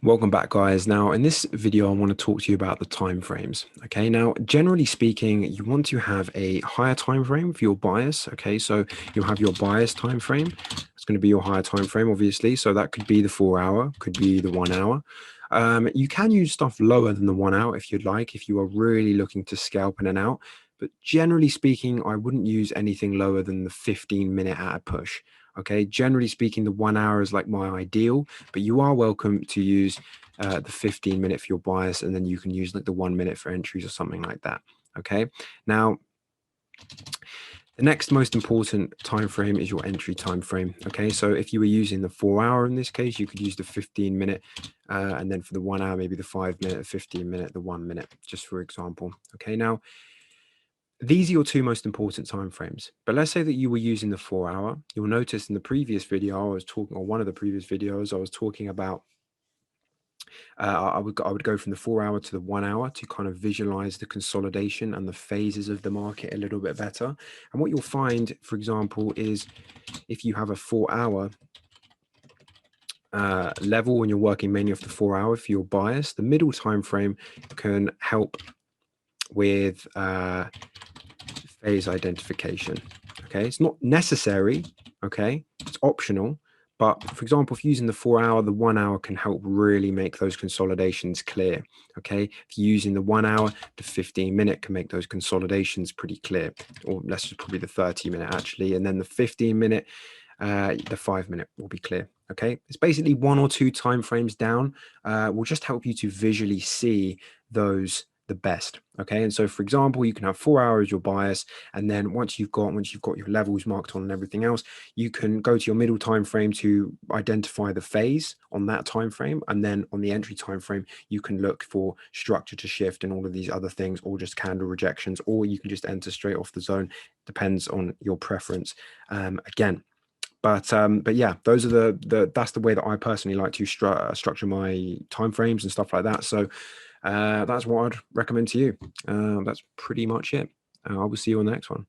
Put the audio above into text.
Welcome back, guys. Now, in this video, I want to talk to you about the time frames. Okay, now, generally speaking, you want to have a higher time frame for your bias. Okay, so you'll have your bias time frame. It's going to be your higher time frame, obviously. So that could be the 4 hour, could be the 1 hour. You can use stuff lower than the 1 hour if you'd like, if you are really looking to scalp in and out. But generally speaking, I wouldn't use anything lower than the 15-minute at a push. Okay, generally speaking, the 1 hour is like my ideal, but you are welcome to use the 15-minute for your bias, and then you can use like the 1 minute for entries or something like that. Okay, now the next most important time frame is your entry time frame. Okay, so if you were using the 4 hour in this case, you could use the 15-minute, and then for the 1 hour, maybe the 5 minute, the 15-minute, the 1 minute, just for example. Okay, now these are your two most important time frames. But let's say that you were using the 4 hour. You'll notice in the previous video, I was talking, or one of the previous videos, I was talking about I would go from the 4 hour to the 1 hour to kind of visualize the consolidation and the phases of the market a little bit better. And what you'll find, for example, is if you have a 4 hour level when you're working mainly off the 4 hour for your bias, the middle time frame can help with phase identification. Okay, it's not necessary. Okay, it's optional. But for example, if using the 4 hour, the 1 hour can help really make those consolidations clear. Okay, if you're using the 1 hour, the 15-minute can make those consolidations pretty clear, or let's just probably the 30-minute actually, and then the 15-minute, the 5-minute will be clear. Okay, it's basically 1 or 2 time frames down. Will just help you to visually see those the best. Okay, and so for example, you can have 4 hours your bias, and then once you've got your levels marked on and everything else, you can go to your middle time frame to identify the phase on that time frame, and then on the entry time frame you can look for structure to shift and all of these other things, or just candle rejections, or you can just enter straight off the zone. Depends on your preference. Again, but yeah, those are that's the way that I personally like to structure my time frames and stuff like that. So that's what I'd recommend to you. That's pretty much it. I will see you on the next one.